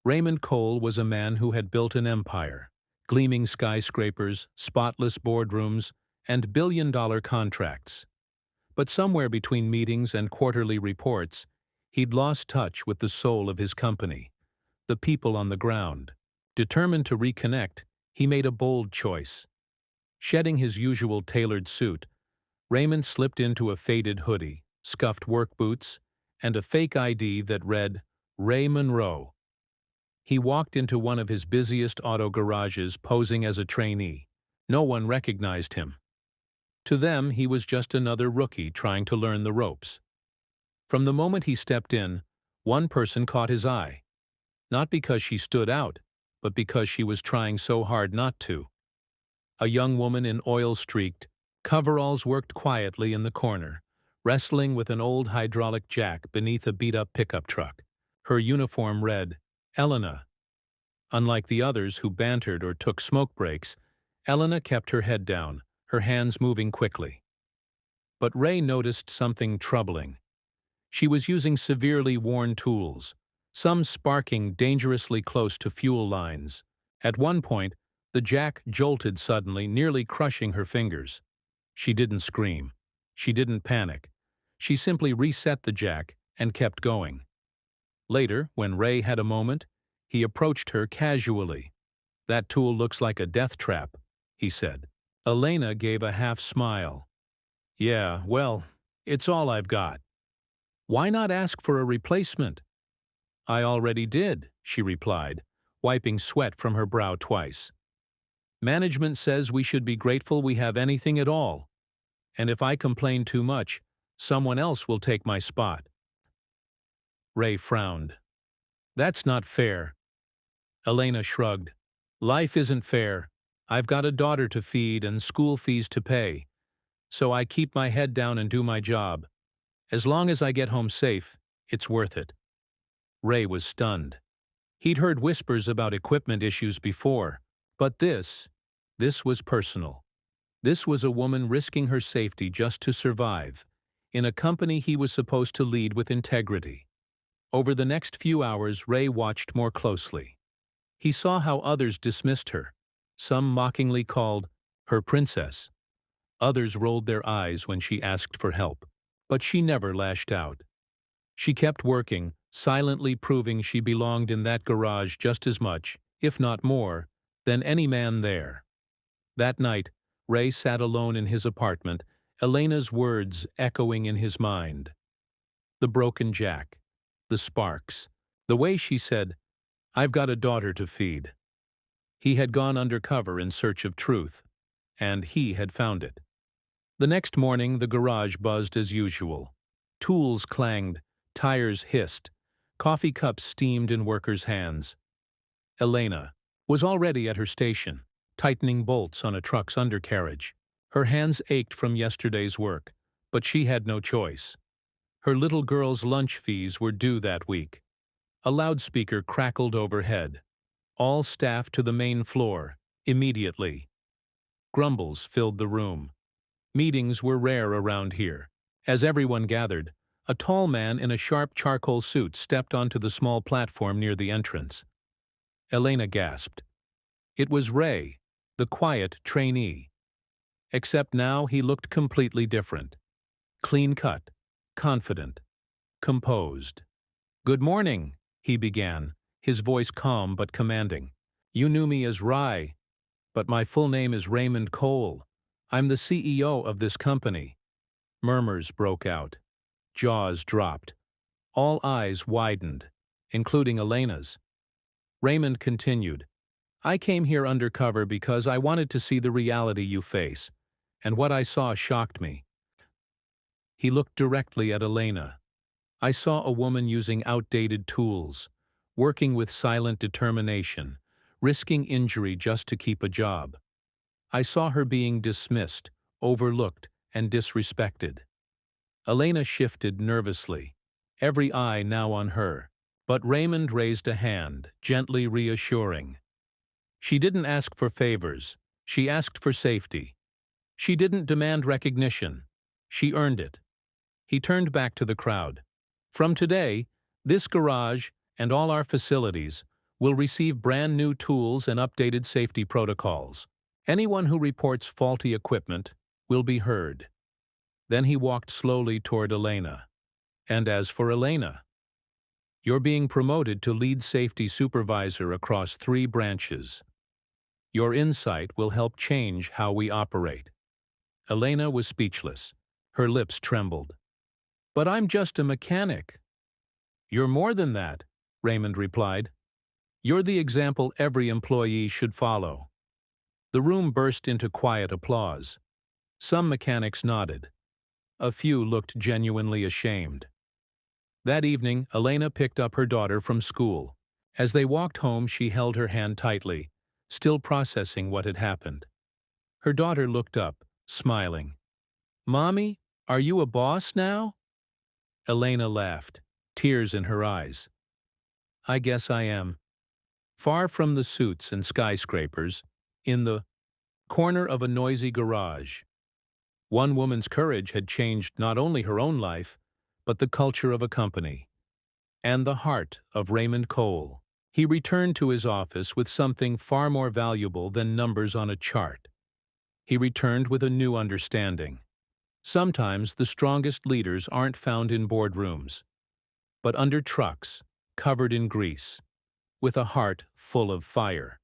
Raymond Cole was a man who had built an empire, gleaming skyscrapers, spotless boardrooms, and billion-dollar contracts. But somewhere between meetings and quarterly reports, he'd lost touch with the soul of his company, the people on the ground. Determined to reconnect, he made a bold choice. Shedding his usual tailored suit, Raymond slipped into a faded hoodie, scuffed work boots, and a fake ID that read, Ray Monroe. He walked into one of his busiest auto garages posing as a trainee. No one recognized him. To them, he was just another rookie trying to learn the ropes. From the moment he stepped in, one person caught his eye. Not because she stood out, but because she was trying so hard not to. A young woman in oil-streaked coveralls worked quietly in the corner, wrestling with an old hydraulic jack beneath a beat-up pickup truck. Her uniform read, Elena. Unlike the others who bantered or took smoke breaks, Elena kept her head down, her hands moving quickly. But Ray noticed something troubling. She was using severely worn tools, some sparking dangerously close to fuel lines. At one point, the jack jolted suddenly, nearly crushing her fingers. She didn't scream. She didn't panic. She simply reset the jack and kept going. Later, when Ray had a moment, he approached her casually. That tool looks like a death trap, he said. Elena gave a half smile. Yeah, well, it's all I've got. Why not ask for a replacement? I already did, she replied, wiping sweat from her brow twice. Management says we should be grateful we have anything at all. And if I complain too much, someone else will take my spot. Ray frowned. That's not fair. Elena shrugged. Life isn't fair. I've got a daughter to feed and school fees to pay. So I keep my head down and do my job. As long as I get home safe, it's worth it. Ray was stunned. He'd heard whispers about equipment issues before, but this was personal. This was a woman risking her safety just to survive, in a company he was supposed to lead with integrity. Over the next few hours, Ray watched more closely. He saw how others dismissed her. Some mockingly called her princess. Others rolled their eyes when she asked for help. But she never lashed out. She kept working, silently proving she belonged in that garage just as much, if not more, than any man there. That night, Ray sat alone in his apartment, Elena's words echoing in his mind. The broken jack, the sparks, the way she said, I've got a daughter to feed. He had gone undercover in search of truth, and he had found it. The next morning, the garage buzzed as usual. Tools clanged, tires hissed, coffee cups steamed in workers' hands. Elena was already at her station, tightening bolts on a truck's undercarriage. Her hands ached from yesterday's work, but she had no choice. Her little girl's lunch fees were due that week. A loudspeaker crackled overhead. All staff to the main floor, immediately. Grumbles filled the room. Meetings were rare around here. As everyone gathered, a tall man in a sharp charcoal suit stepped onto the small platform near the entrance. Elena gasped. It was Ray, the quiet trainee. Except now he looked completely different. Clean-cut, confident, composed. Good morning, he began, his voice calm but commanding. You knew me as Rai, but my full name is Raymond Cole. I'm the CEO of this company. Murmurs broke out. Jaws dropped. All eyes widened, including Elena's. Raymond continued, I came here undercover because I wanted to see the reality you face, and what I saw shocked me. He looked directly at Elena. I saw a woman using outdated tools, working with silent determination, risking injury just to keep a job. I saw her being dismissed, overlooked, and disrespected. Elena shifted nervously, every eye now on her, but Raymond raised a hand, gently reassuring. She didn't ask for favors, she asked for safety. She didn't demand recognition, she earned it. He turned back to the crowd. From today, this garage and all our facilities will receive brand new tools and updated safety protocols. Anyone who reports faulty equipment will be heard. Then he walked slowly toward Elena. And as for Elena, you're being promoted to lead safety supervisor across 3 branches. Your insight will help change how we operate. Elena was speechless. Her lips trembled. But I'm just a mechanic. You're more than that, Raymond replied. You're the example every employee should follow. The room burst into quiet applause. Some mechanics nodded. A few looked genuinely ashamed. That evening, Elena picked up her daughter from school. As they walked home, she held her hand tightly, still processing what had happened. Her daughter looked up, smiling. "Mommy, are you a boss now?" Elena laughed, tears in her eyes. "I guess I am." Far from the suits and skyscrapers, in the corner of a noisy garage, one woman's courage had changed not only her own life, but the culture of a company, and the heart of Raymond Cole. He returned to his office with something far more valuable than numbers on a chart. He returned with a new understanding. Sometimes the strongest leaders aren't found in boardrooms, but under trucks, covered in grease, with a heart full of fire.